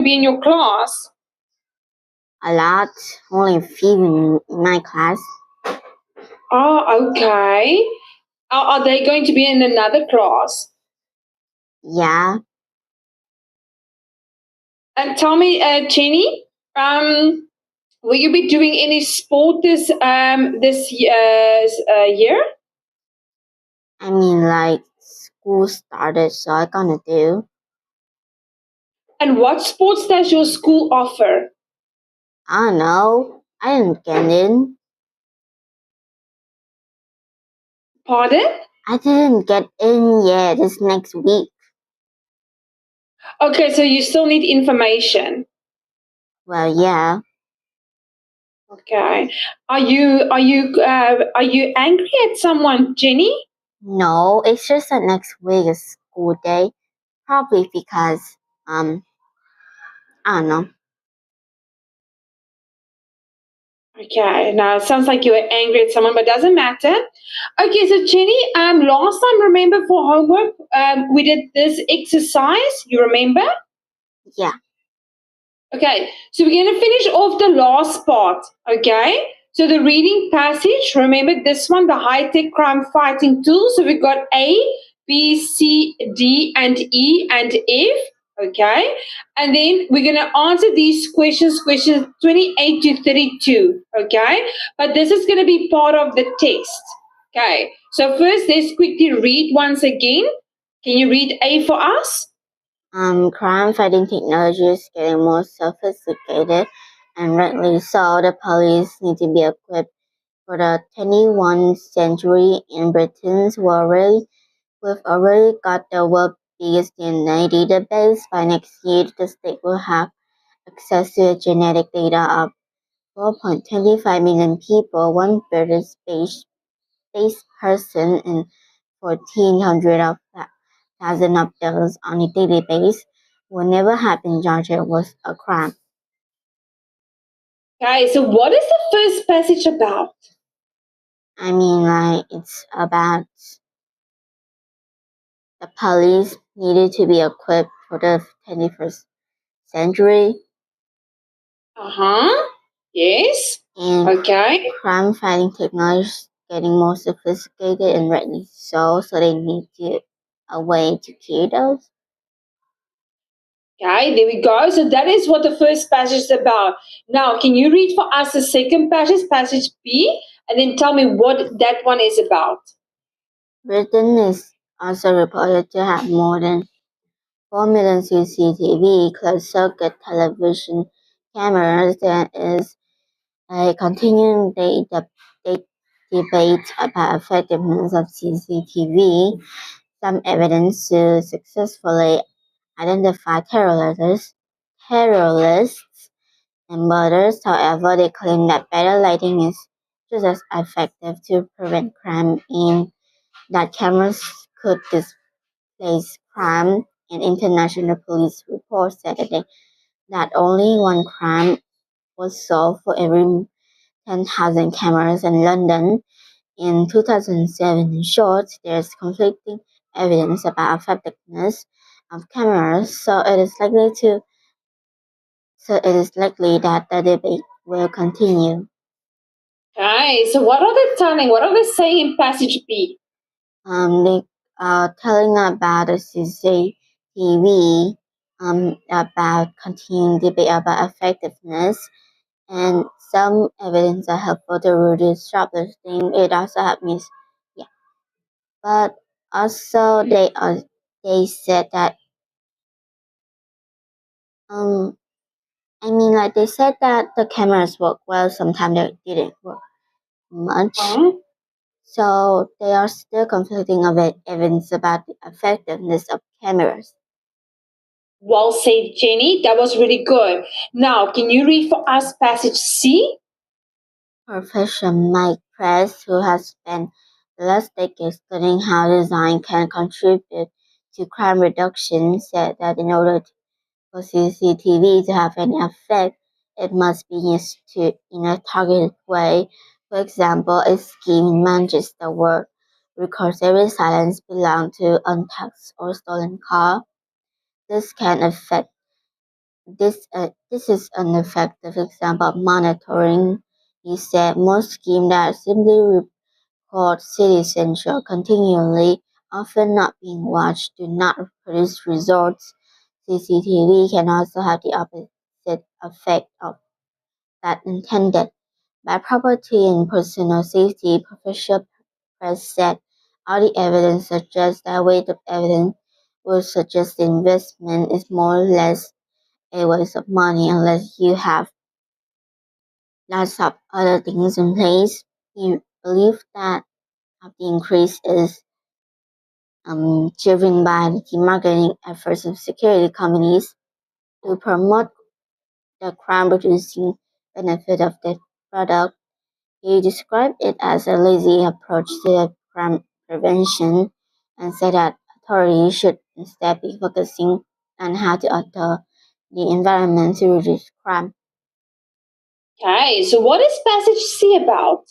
be in your class? A lot, only a few in my class. Oh, okay. Are they going to be in another class? Yeah, And tell me, Jenny, will you be doing any sport this year? I mean, like, school started, so I gonna do. And what sports does your school offer? I don't know. I didn't get in. Pardon? I didn't get in yet. It's next week. Okay, so you still need information. Well, yeah. Okay. Are you angry at someone, Jenny? No, it's just that next week is school day. Probably because, I don't know. Okay, now it sounds like you were angry at someone, but doesn't matter. Okay, so Jenny, last time remember for homework, we did this exercise. You remember? Yeah. Okay, so we're going to finish off the last part. Okay, so the reading passage. Remember this one, the high-tech crime fighting tool. So we've got A, B, C, D, and E, and F. Okay, and then we're going to answer these questions 28 to 32. Okay, but this is going to be part of the text. Okay, so first let's quickly read once again. Can you read A for us? Crime fighting technology is getting more sophisticated, and rightly so. The police need to be equipped for the 21st century in Britain. We've already got the world's biggest DNA database. By next year, the state will have access to the genetic data of 4.25 million people, 1/3 space person, and 1,400 of thousand of those on a daily basis would never have been charged was a crime. Okay, so what is the first passage about? I mean, like, it's about the police needed to be equipped for the 21st century. Uh-huh. Yes. And Okay. crime fighting technology is getting more sophisticated and rightly so they need a way to cure those. Okay, there we go. So that is what the first passage is about. Now, can you read for us the second passage, passage B, and then tell me what that one is about? Britain is also reported to have more than 4 million CCTV closed-circuit television cameras. There is a continuing debate about effectiveness of CCTV. Some evidence to successfully identify terrorists and murders. However, they claim that better lighting is just as effective to prevent crime and that cameras could displace crime. An international police report Saturday that only one crime was solved for every 10,000 cameras in London in 2007. In short, there's conflicting evidence about effectiveness of cameras, so it is likely that the debate will continue. Okay, so what are they telling? What are they saying in passage B? They are telling about the CCTV, about continuing debate about effectiveness, and some evidence are helpful to reduce shoplifting. It also helps me, yeah. But also they said that like they said that the cameras work well. Sometimes they didn't work much. So they are still conflicting of evidence about the effectiveness of cameras. Well said, Jenny. That was really good. Now, can you read for us passage C? Professor Mike Press, who has spent the last decade studying how design can contribute to crime reduction, said that in order for CCTV to have any effect, it must be used in a targeted way. For example, a scheme in Manchester where records every silence belonged to untouched or stolen car. This can affect This is an effective example of monitoring. He said most schemes that simply record citizenship continually, often not being watched, do not produce results. CCTV can also have the opposite effect of that intended. By property and personal safety, Professor Press said all the evidence suggests that weight of evidence would suggest the investment is more or less a waste of money unless you have lots of other things in place. He believed that the increase is driven by the marketing efforts of security companies to promote the crime-reducing benefit of the product. He described it as a lazy approach to crime prevention and said that authorities should instead be focusing on how to alter the environment to reduce crime. Okay, so what is passage C about?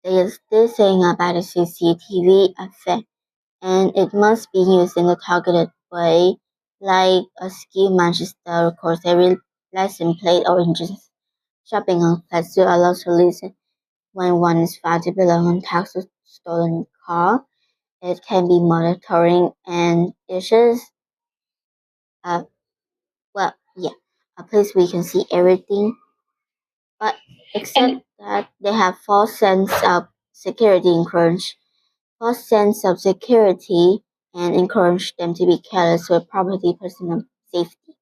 There is this saying about the CCTV effect, and it must be used in a targeted way, like a ski Manchester records every license plate or engines shopping on flats to allow to listen when one is found to belong on tax or stolen car. It can be monitoring and issues. Uh, a place where you can see everything, but except And that they have false sense of security and encourage them to be careless with property, personal safety.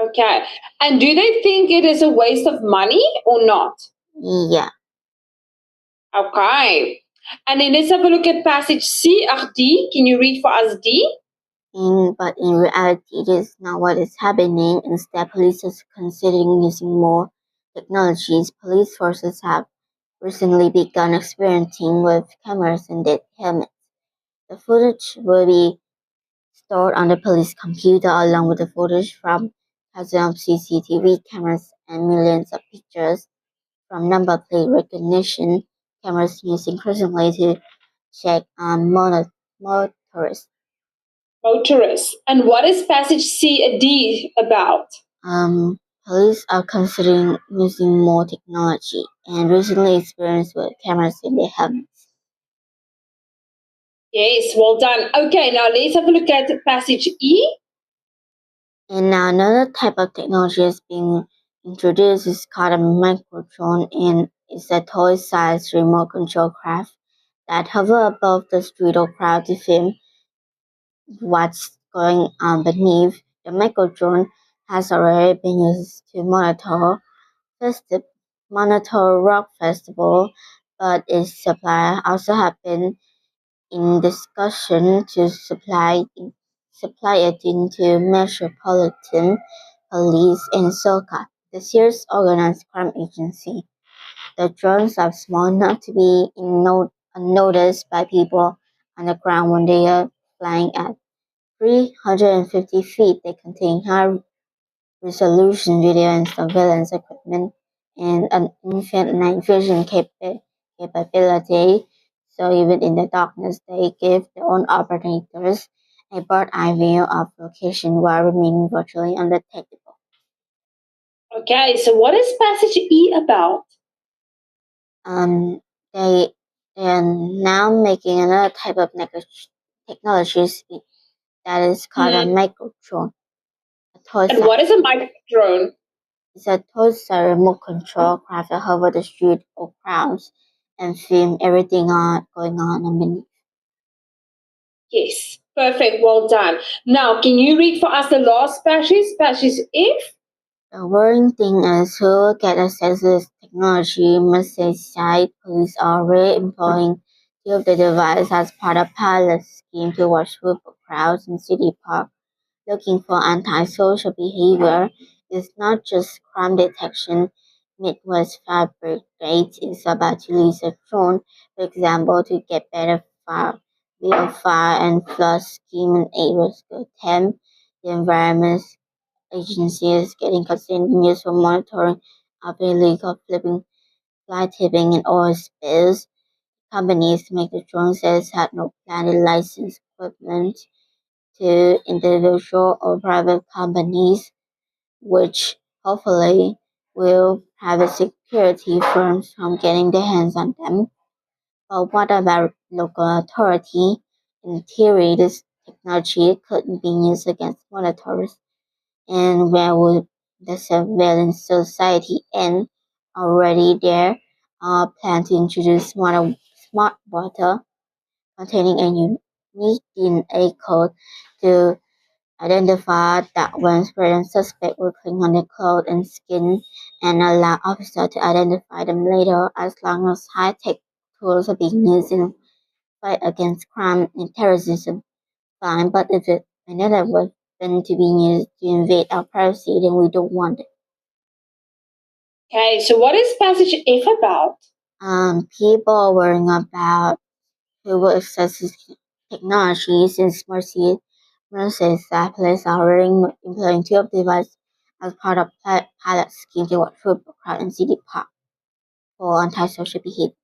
okay, and do they think it is a waste of money or not? Yeah, Okay, and then let's have a look at passage C. D. Can you read for us D? but in reality, this is not what is happening. Instead, police are considering using more technologies. Police forces have recently begun experimenting with cameras and dead helmets. The footage will be stored on the police computer along with the footage from thousands of CCTV cameras and millions of pictures from number plate recognition cameras used increasingly to check on motorists. Motorists. And what is passage C a D about? Police are considering using more technology and recently experienced with cameras in their helmets. Yes, well done. Okay, now let's have a look at passage E. And now another type of technology is being introduced is called a microdrone, and it's a toy-sized remote control craft that hover above the street or crowd to film what's going on beneath. The microdrone has already been used to festi- monitor rock festival, but its supply also have been in discussion to supply it into Metropolitan Police in Soka, the Sears organized crime agency. The drones are small enough to be unnoticed by people on the ground when they are flying at 350 feet. They contain high-resolution video and surveillance equipment and an infinite night vision capability, so even in the darkness they give their own operators a bird-eye view of location while remaining virtually undetectable. Okay, so what is passage E about? Um, they are now making another type of technology that is called a Hmm. microdrone. A toy And what is a microdrone? It's a toy remote control craft that hover the street or crowds and film everything going on underneath. Yes, perfect, well done. Now, can you read for us the last passage F? The worrying thing is who will get access to this technology. Message site police are already employing two of the device as part of pilot scheme to watch football crowds in city park. Looking for antisocial behavior is not just crime detection. Midwest Fire Brigade is about to release a drone, for example, to get better fire and flood scheme in areas to attempt the environment agency is getting continuous for monitoring of illegal fly tipping and oil spills. Companies make the drone sales had no planned license equipment to individual or private companies, which hopefully will prevent security firms from getting their hands on them. But what about local authority? In theory, this technology could be used against monitors. And where would the surveillance society end? Already there are plans to introduce smart water containing a unique DNA code to identify that when certain suspects will click on their clothes and skin and allow officers to identify them later. As long as high-tech tools are being used in fight against crime and terrorism, fine, but if it's another weapon to be used to invade our privacy, then we don't want it. Okay, so what is passage F about? People are worrying about who will access this technology since Mercedes police are already employing 12 devices as part of pilot scheme to watch football crowd and city park for antisocial behavior.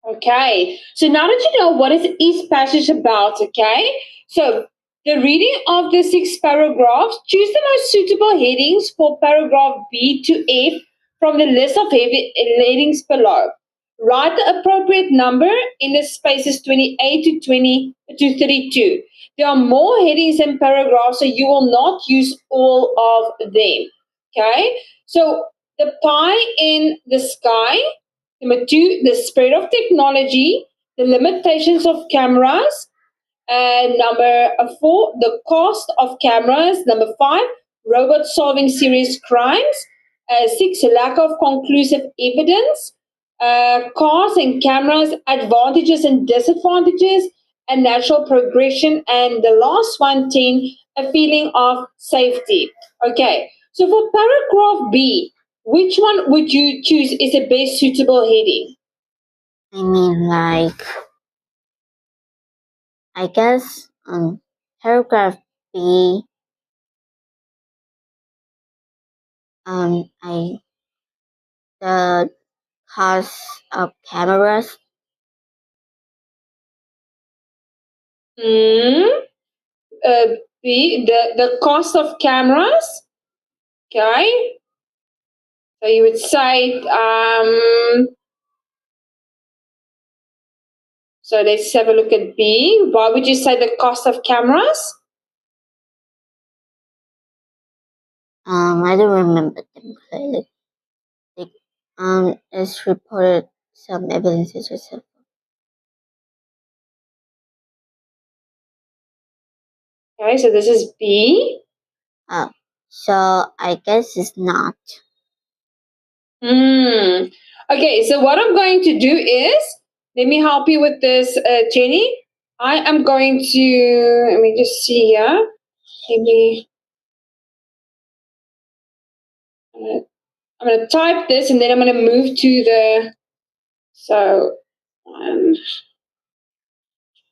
Okay, so now that you know what is each passage about, okay, so the reading of the 6 paragraphs, choose the most suitable headings for paragraph B to F from the list of headings below. Write the appropriate number in the spaces 28 to 20 to 32. There are more headings and paragraphs, so you will not use all of them. Okay, so the pie in the sky. Number 2, the spread of technology, the limitations of cameras. And number 4, the cost of cameras. Number 5, robots solving serious crimes. 6, lack of conclusive evidence. Cars and cameras, advantages and disadvantages, and natural progression. And the last one, 10, a feeling of safety. Okay, so for paragraph B, which one would you choose is the best suitable heading? I mean, I guess paragraph B, I the cost of cameras. Hmm. B, the cost of cameras. Okay, so you would say, so let's have a look at B. Why would you say the cost of cameras? I don't remember them clearly. Like, it's reported some evidences herself. Okay, so this is B. Oh, so I guess it's not. Hmm. Okay, so what I'm going to do is, let me help you with this, Jenny. I am going to, let me just see here. Maybe I'm going to type this and then I'm going to move to the, so,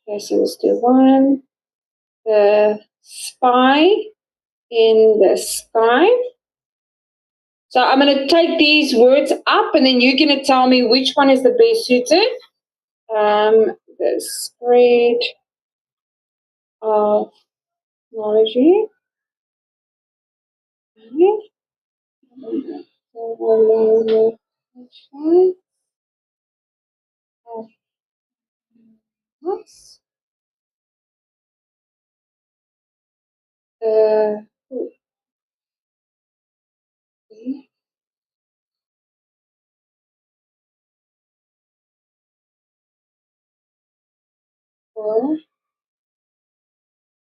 this is the one, the spy in the sky. So I'm going to take these words up and then you're going to tell me which one is the best suited. The spread of technology. Uh,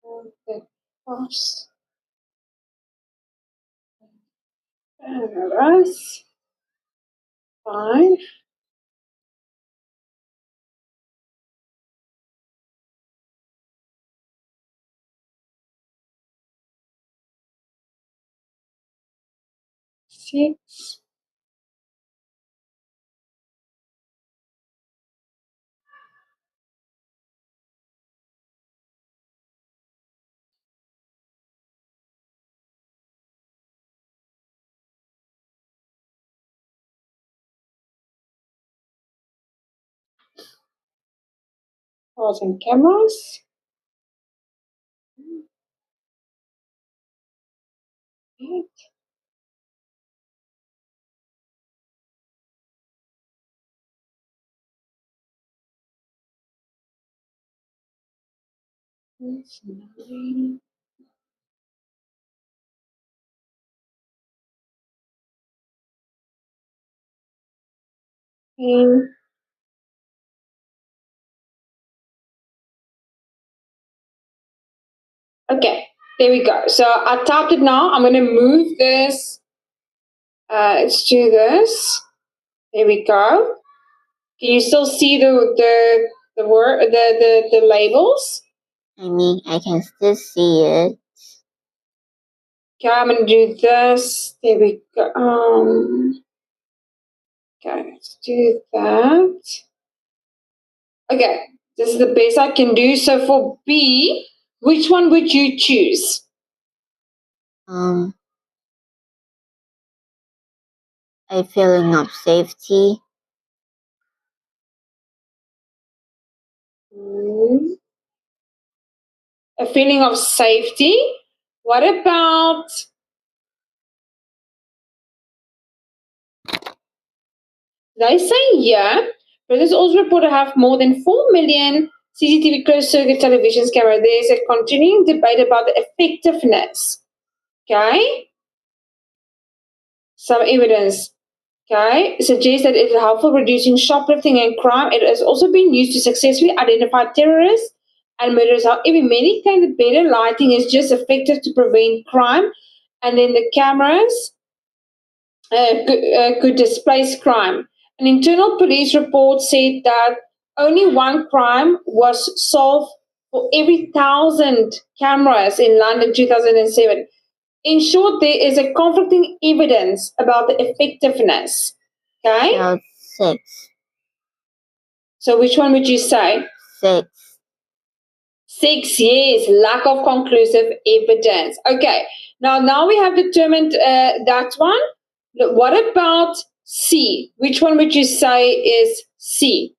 for the cost cameras 5, 6, thousand cameras. Okay, there we go. So I typed it now. I'm going to move this. Let's do this. There we go. Can you still see the word the labels? I mean, I can still see it. Okay, I'm going to do this. There we go. Okay, let's do that. Okay, this is the best I can do. So for B, which one would you choose? A feeling of safety. A feeling of safety. What about they say here, Brazil's also reported to have more than 4 million CCTV closed circuit televisions camera. There's a continuing debate about the effectiveness. Okay? Some evidence, okay, suggests that it is helpful reducing shoplifting and crime. It has also been used to successfully identify terrorists and murderers. However, many claim that better lighting is just effective to prevent crime, and then the cameras could displace crime. An internal police report said that only one crime was solved for every 1,000 cameras in London 2007. In short, there is a conflicting evidence about the effectiveness. Okay? So 6. So which one would you say? 6. 6, yes, lack of conclusive evidence. Okay, now we have determined that one. What about C? Which one would you say is C?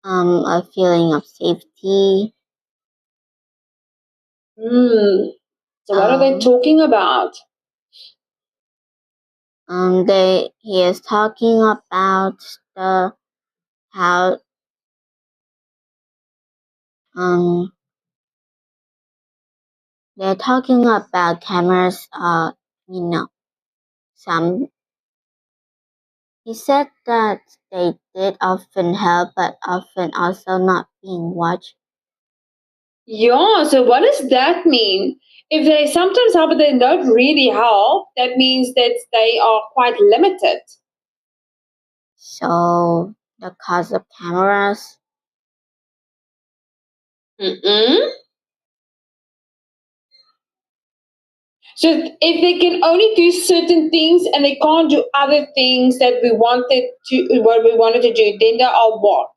A feeling of safety. So what are they talking about? He is talking about the how they're talking about cameras. Some he said that they did often help, but often also not being watched. Yeah, so what does that mean? If they sometimes help but they don't really help, that means that they are quite limited. So the cost of cameras. So if they can only do certain things and they can't do other things that we wanted to do, then they are what?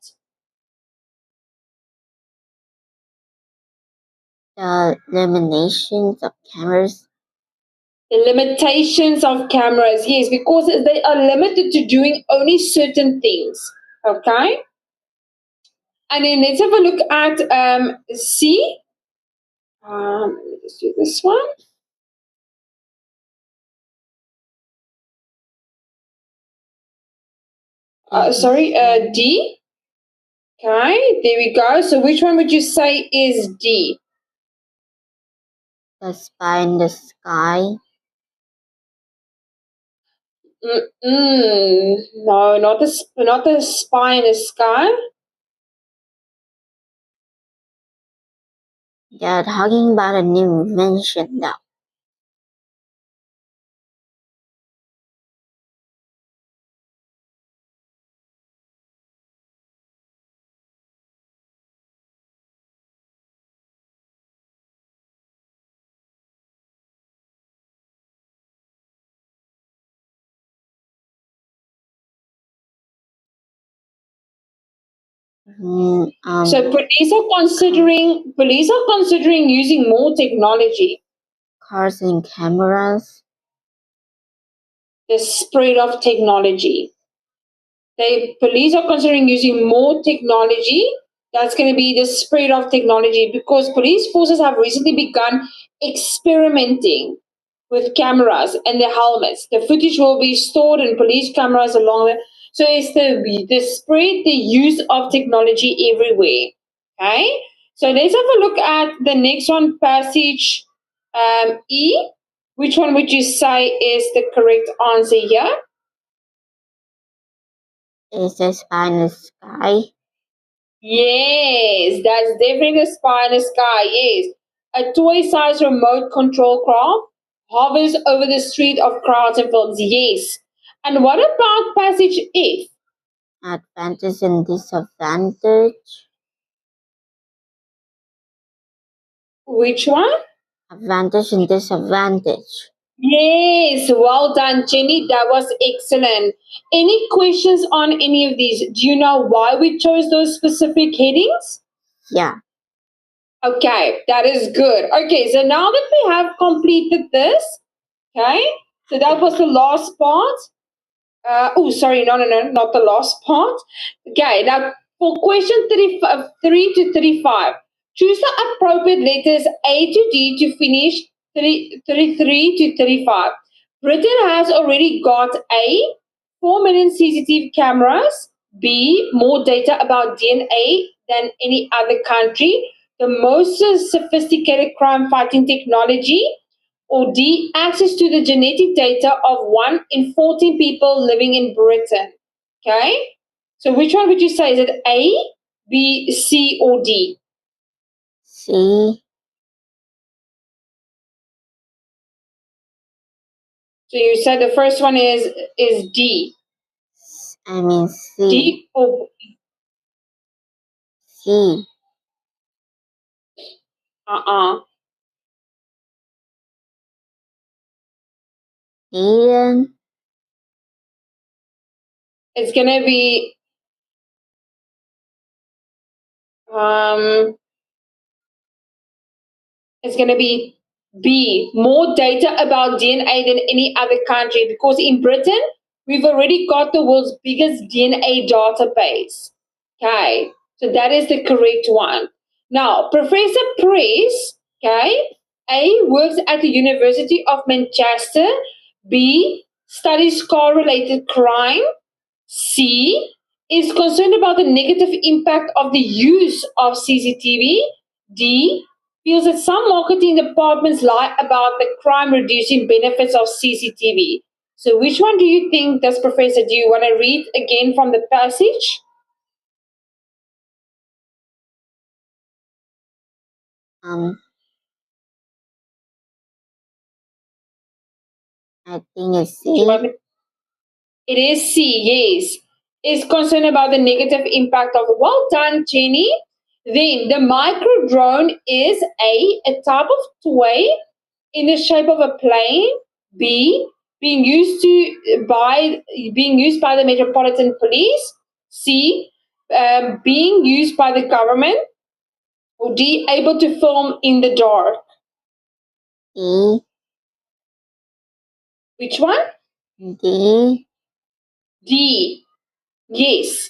The limitations of cameras. The limitations of cameras, yes, because they are limited to doing only certain things. Okay? And then let's have a look at C. Let me just do this one. D. Okay, there we go. So which one would you say is D? The spy in the sky. No, not the spy in the sky. They're talking about a new invention though. So police are considering using more technology. Cars and cameras. The spread of technology. Police are considering using more technology. That's going to be the spread of technology because police forces have recently begun experimenting with cameras and the helmets. The footage will be stored in police cameras along the. So it's the spread, the use of technology everywhere. Okay, so let's have a look at the next one, passage E. Which one would you say is the correct answer here? Is a spy in the sky? Yes, that's definitely the spy in the sky. Yes. A toy-sized remote control craft hovers over the street of crowds and films. Yes. And what about passage F? Advantage and disadvantage. Which one? Advantage and disadvantage. Yes, well done, Jenny. That was excellent. Any questions on any of these? Do you know why we chose those specific headings? Yeah. Okay, that is good. Okay, so now that we have completed this, okay, so that was the last part. Sorry, no, not the last part. Okay, now for question 3 to 35, choose the appropriate letters A to D to finish 33 to 35. Britain has already got A, 4 million CCTV cameras, B, more data about DNA than any other country, the most sophisticated crime fighting technology, or D, access to the genetic data of 1 in 14 people living in Britain. Okay? So which one would you say? Is it A, B, C, or D? C. So you said the first one is D. I mean C. D or C. uh-uh. Eden. It's gonna be um it's going to be B, more data about DNA than any other country because in Britain, we've already got the world's biggest DNA database. Okay, so that is the correct one. Now, Professor Price, okay, A, works at the University of Manchester, B, studies car related crime, C, is concerned about the negative impact of the use of CCTV. D, feels that some marketing departments lie about the crime reducing benefits of CCTV. So, which one do you think, does Professor? Do you want to read again from the passage? I think it's Do you want C. me- It is C, yes. Is concerned about the negative impact of. Well done, Jenny. Then the micro drone is a type of toy in the shape of a plane. B, being used by the Metropolitan Police. C, being used by the government. Or D, able to film in the dark. E. Which one? D. D. Yes.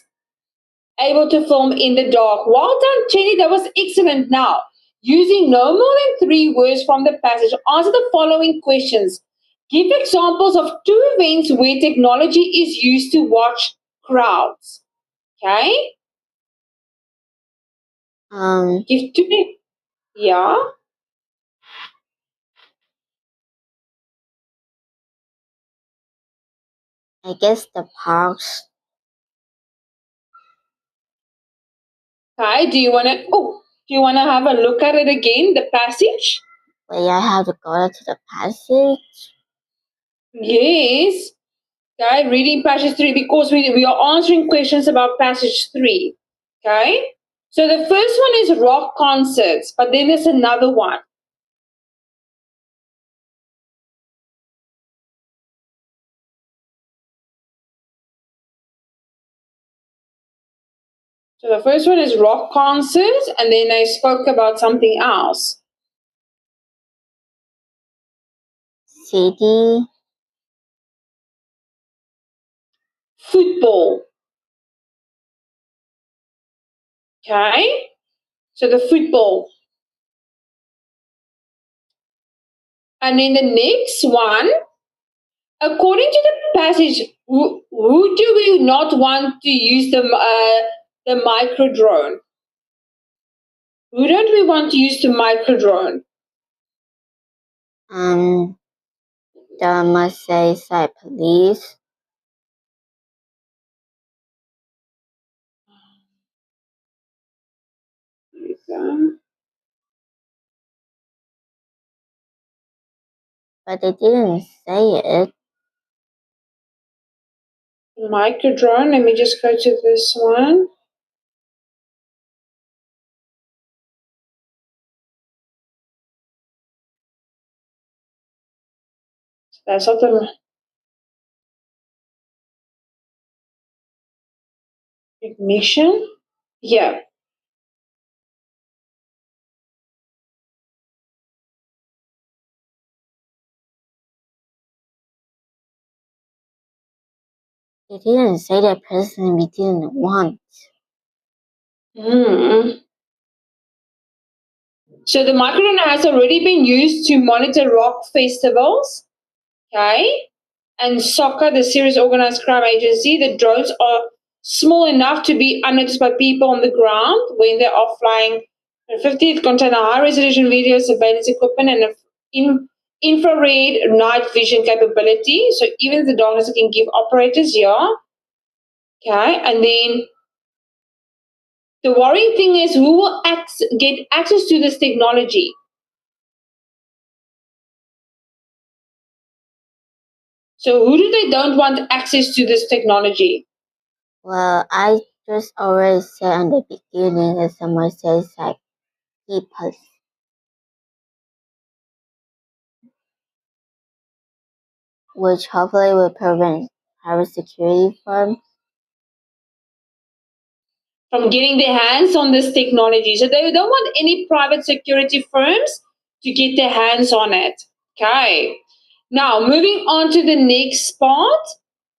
Able to film in the dark. Well done, Jenny. That was excellent. Now, using no more than 3 words from the passage, answer the following questions. Give examples of 2 events where technology is used to watch crowds. Okay? Give 2. Yeah. I guess the parks. Okay. Do you wanna have a look at it again, the passage? Wait, I have to go to the passage. Yes. Okay, reading passage 3 because we are answering questions about passage 3. Okay, so the first one is rock concerts, but then there's another one. So the first one is rock concert, and then I spoke about something else. City. Football. Okay? So the football. And then the next one, according to the passage, who do we not want to use the micro drone? Who don't we want to use the micro drone? The Marseille police. But they didn't say it. Micro drone. Let me just go to this one. That's not the recognition. Yeah. They didn't say that person we didn't want. So the micro drone has already been used to monitor rock festivals. Okay. And soccer, the serious organized crime agency. The drones are small enough to be unnoticed by people on the ground when they're offline. 50th contain a high resolution video surveillance equipment and infrared night vision capability. So even the darkness can give operators, yeah. Okay, and then the worrying thing is who will get access to this technology? So who do they don't want access to this technology? Well, I just already said in the beginning that someone says like people, which hopefully will prevent private security firms from getting their hands on this technology. So they don't want any private security firms to get their hands on it. Okay. Now, moving on to the next part.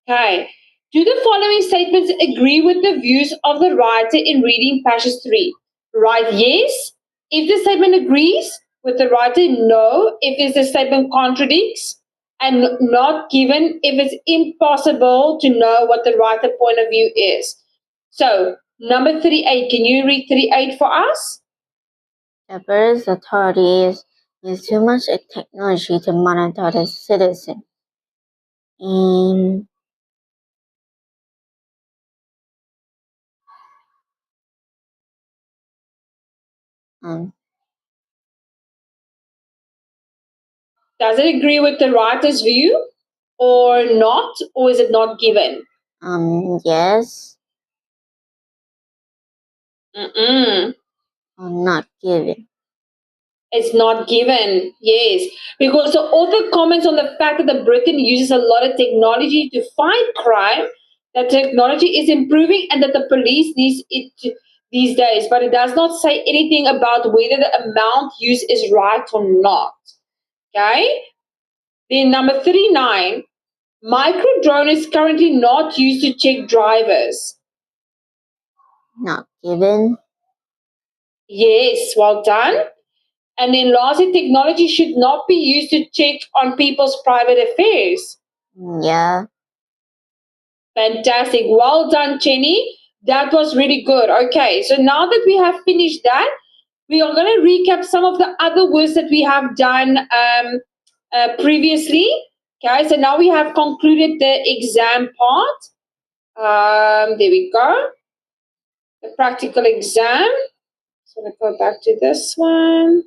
Okay. Do the following statements agree with the views of the writer in reading passage 3? Write yes if the statement agrees with the writer, no if the statement contradicts, and not given if it's impossible to know what the writer point of view is. So, number 38, can you read 38 for us? The British authorities use too much technology to monitor the citizens. And Does it agree with the writer's view or not, or is it not given? yes Mm-mm. or not given. It's not given, yes. Because the author comments on the fact that the Britain uses a lot of technology to fight crime, that technology is improving and that the police needs it these days, but it does not say anything about whether the amount used is right or not. Okay? Then number 39, micro drone is currently not used to check drivers. Not given. Yes, well done. And then lastly, technology should not be used to check on people's private affairs. Yeah. Fantastic. Well done, Jenny. That was really good. Okay, so now that we have finished that, we are going to recap some of the other words that we have done previously. Okay, so now we have concluded the exam part. There we go. The practical exam. So let's go back to this one.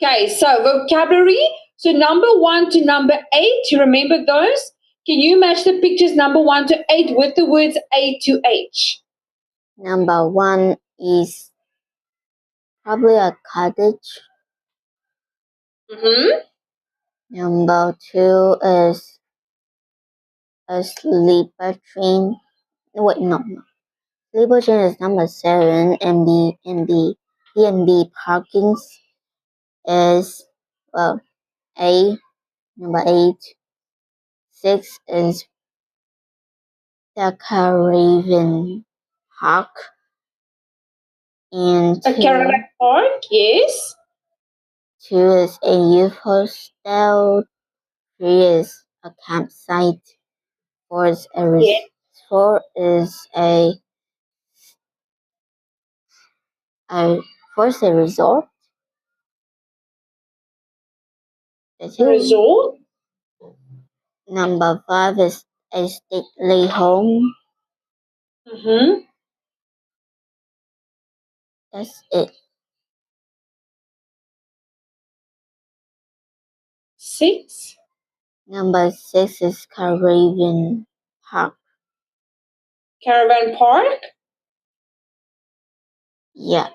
Okay, so vocabulary. So number 1 to number 8, you remember those? Can you match the pictures number 1 to 8 with the words A to H? Number 1 is probably a cottage. Mm-hmm. Number 2 is a sleeper train. Wait, no. Sleeper train is number 7, and B&B parkings is, well, A, number 8. 6 is the Caravan Park, and A caravan park, yes. 2 is a youth hostel. 3 is a campsite. 4 is a Yes. 4 is a 4 is a resort. Resort. Number 5 is a stately home. Mm-hmm. That's it. 6. Number 6 is Caravan Park. Caravan park. Yeah.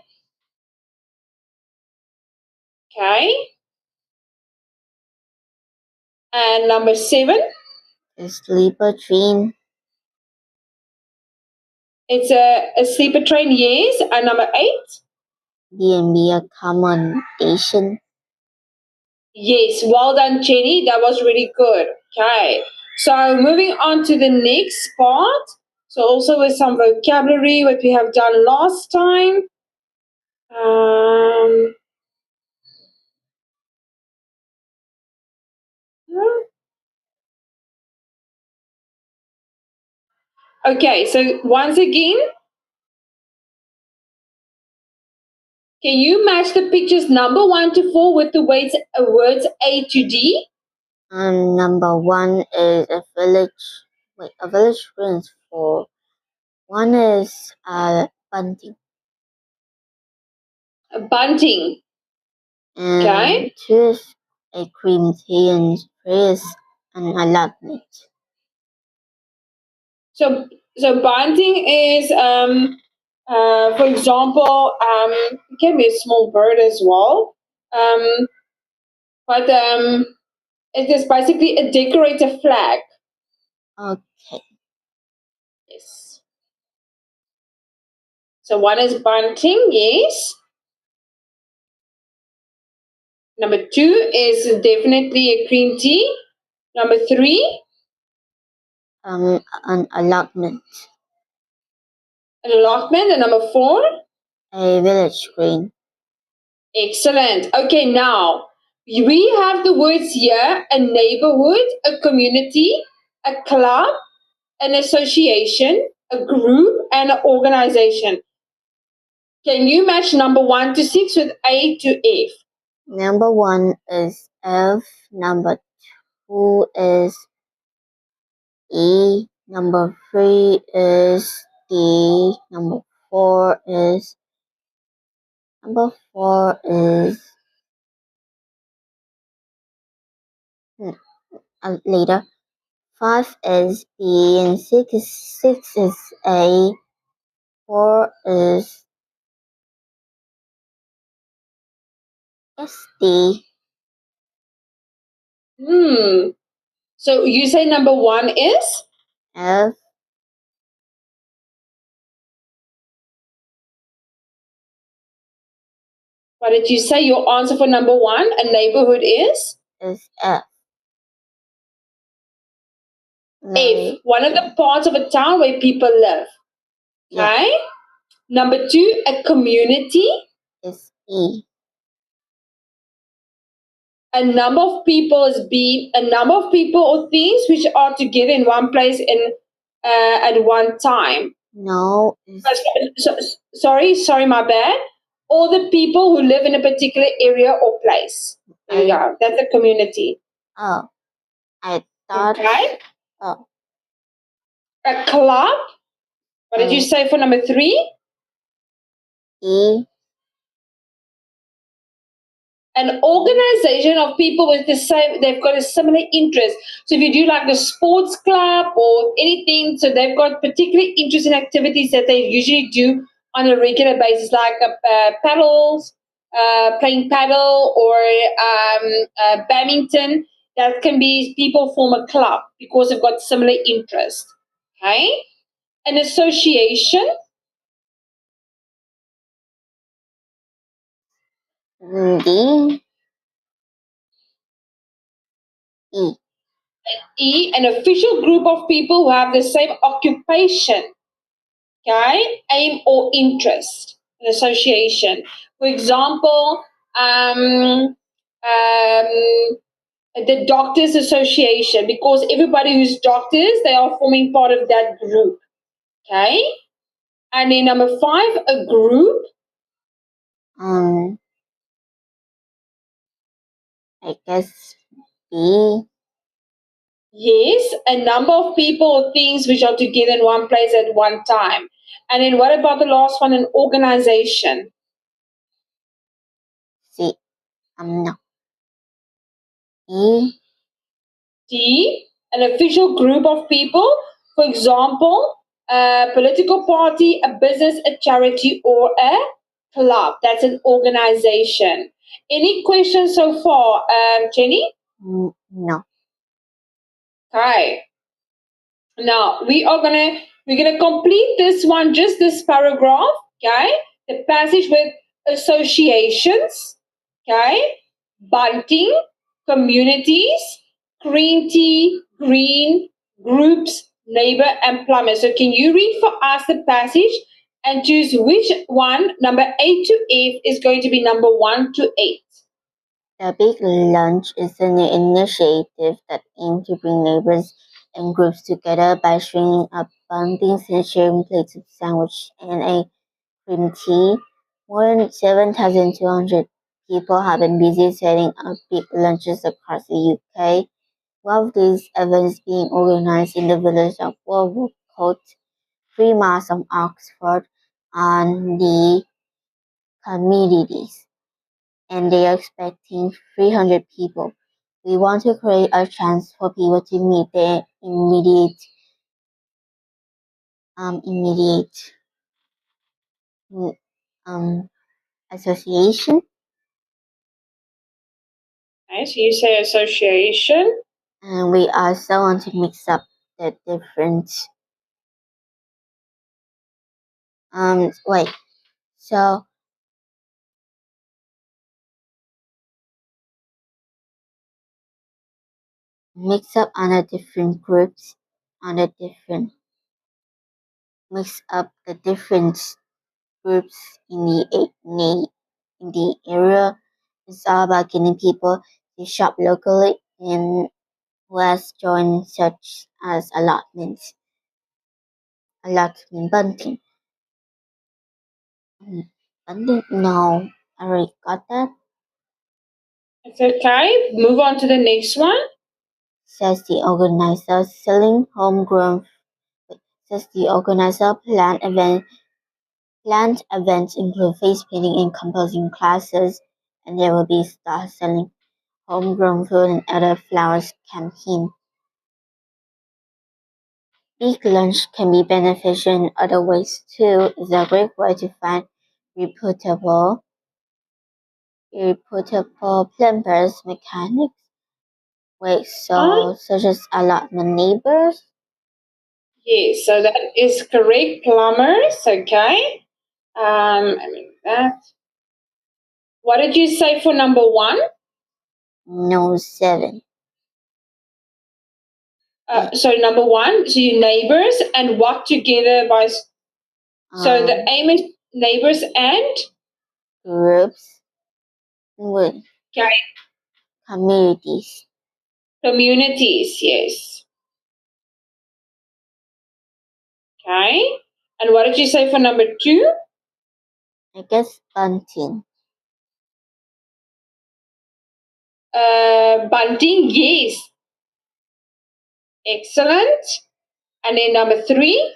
Okay. And number 7. The sleeper train. It's a sleeper train, yes. And number 8. B&B accommodation. Yes, well done, Jenny. That was really good. Okay. So moving on to the next part. So also with some vocabulary, what we have done last time. Um, okay, so once again, can you match the pictures number 1 to 4 with the words A to D? Number 1 is a village. A village green is 4. 1 is bunting. Bunting. And Okay. 2 is a cream tea, and 3 is an allotment. So bunting is for example, it can be a small bird as well. But it is basically a decorated flag. Okay. Yes. So 1 is bunting, yes. Number 2 is definitely a cream tea. Number 3, An allotment. an allotment. And number 4, A village green. excellent. Okay, now we have the words here: a neighborhood, a community, a club, an association, a group, and an organization. Can you match number 1 to 6 with A to F? Number 1 is F. Number 2 is E. Number 3 is D. Number 4 is later. 5 is B, and 6 is A. 4 is SD. So you say number 1 is? F. What did you say? Your answer for number 1, a neighborhood is? Is F. F, one of the parts of a town where people live. Okay. Yeah. Number 2, a community. Is E. A number of people is B. A number of people or things which are together in one place at one time. No. Sorry, my bad. All the people who live in a particular area or place. There you go. That's a community. Oh. I thought. Okay. Oh. A club. What did you say for number 3? E. An organization of people with they've got a similar interest. So if you do like the sports club or anything, so they've got particular interest in activities that they usually do on a regular basis, like paddles, playing paddle or badminton. That can be people form a club because they've got similar interest. Okay? An association, D, E. an official group of people who have the same occupation, okay, aim or interest. An association. For example, the Doctors Association, because everybody who's doctors, they are forming part of that group. Okay? And then number 5, a group. I guess B. Yes, a number of people or things which are together in one place at one time. And then what about the last one, an organization? C. No. E. D, an official group of people. For example, a political party, a business, a charity, or a club. That's an organization. Any questions so far, Jenny? No. Okay. Now we're gonna complete this one, just this paragraph, okay? The passage with associations, okay? Bunting, communities, green tea, green, groups, neighbor, and plumber. So can you read for us the passage and choose which one, number A to F, is going to be number 1 to 8? The Big Lunch is an initiative that aims to bring neighbors and groups together by stringing up buntings and sharing plates of sandwich and a cream tea. More than 7,200 people have been busy setting up big lunches across the UK. One of these events being organised in the village of Wolvercote, 3 miles from Oxford, on the communities, and they are expecting 300 people. We want to create a chance for people to meet their immediate association, Okay, so you say association. and we also want to mix up the different so mix up on the different groups on the different mix up the different groups in the area. It's all about getting people to shop locally and let's join such as allotment bunting. Bunting? No, I already got that. It's okay. Move on to the next one. Says the organizer. Says the organizer. Planned events include face painting and composing classes, and there will be start selling homegrown food and other flowers campaign. Big lunch can be beneficial in other ways too. It's a great way to find reputable plumbers, mechanics, such as allotment neighbors. Yes, so that is correct. Plumbers, okay. That. What did you say for number 1? No, 7. So number 1, so your neighbors and what together by. So the aim is neighbors and Groups with okay, communities. communities. Yes. Okay. And what did you say for number 2? I guess bunting. Bunting. Yes. Excellent. And then number 3,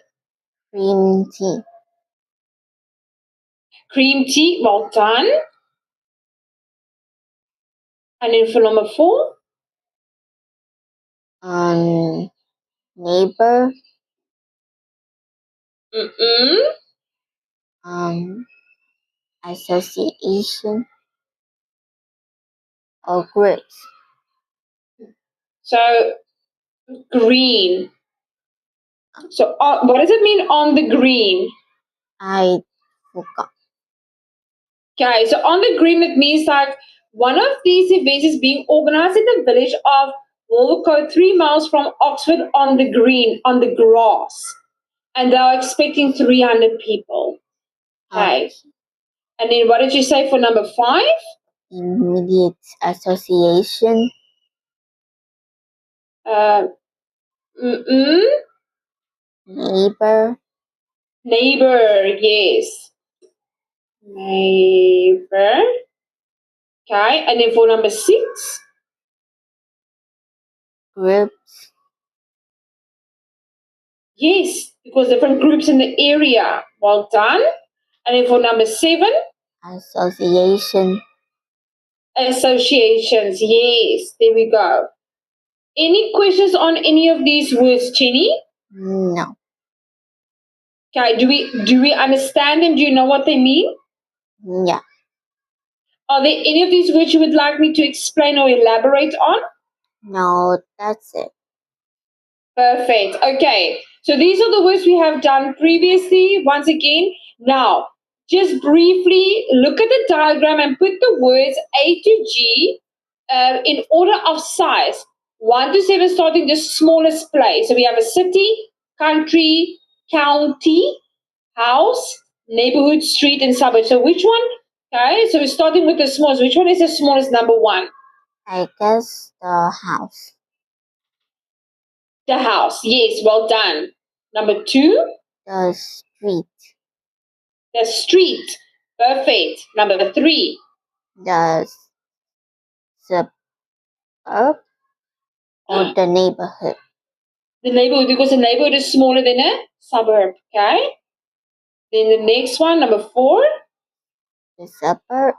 Cream tea. cream tea. Well done. And then for number 4, Neighbor. Association or groups. So green. So what does it mean on the green? I forgot. Okay, so on the green it means like one of these events is being organized in the village of Wolvercote, 3 miles from Oxford on the green, on the grass. And they're expecting 300 people. Okay. And then what did you say for number 5? Immediate association. Neighbor. Neighbor, yes. Neighbor. Okay, and then for number 6? Groups. Yes, because different groups in the area. Well done. And then for number 7? Association. Associations, yes. There we go. Any questions on any of these words, Chinny? No. Okay, do we understand them? Do you know what they mean? Yeah. Are there any of these words you would like me to explain or elaborate on? No, that's it. Perfect. Okay. So these are the words we have done previously. Once again, now just briefly look at the diagram and put the words A to G in order of size. 1 to 7 starting the smallest place. So we have a city, country, county, house, neighborhood, street, and suburb. So which one? Okay, so we're starting with the smallest. Which one is the smallest number 1? I guess the house. The house. Yes, well done. Number 2? The street. The street. Perfect. Number 3. The suburb or the neighborhood. The neighborhood, because the neighborhood is smaller than a suburb. Okay. Then the next one, number 4. The suburb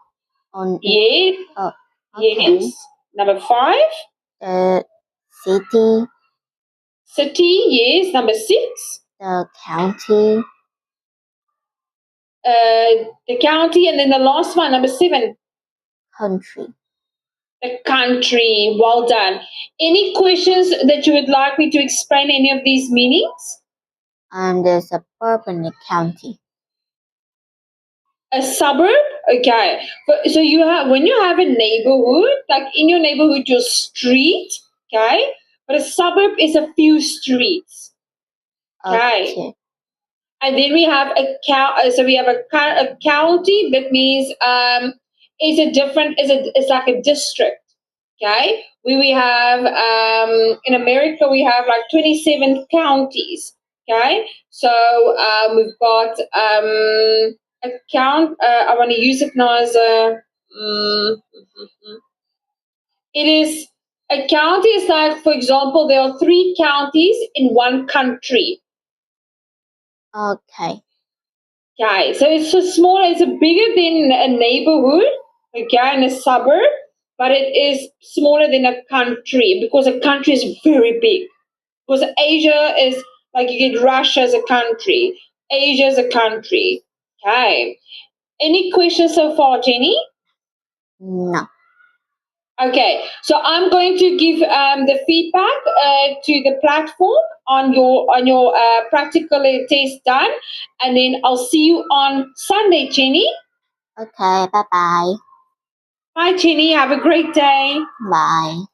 on Yes. oh, okay. Yes. Number 5. The city. City. Yes. Number 6. The county. The county, and then the last one, number 7. Country. The country. Well done. Any questions that you would like me to explain any of these meanings? The suburb and the county. A suburb, okay. So you have, when you have a neighborhood, like in your neighborhood, your street, okay. But a suburb is a few streets, okay. And then we have a so we have a county. That means is a different, it's like a district, okay. We have in America we have like 27 counties, okay. So we've got a count. I want to use it now as a. It is a county is like, for example, there are 3 counties in one country. Okay. Okay, so it's so small, it's bigger than a neighborhood, okay, and a suburb, but it is smaller than a country because a country is very big. Because Asia is like you get Russia as a country, Asia as a country. Okay. Any questions so far, Jenny? No. Okay, so I'm going to give the feedback to the platform on your practical test done, and then I'll see you on Sunday, Jenny. Okay, bye-bye. Bye, Jenny. Have a great day. Bye.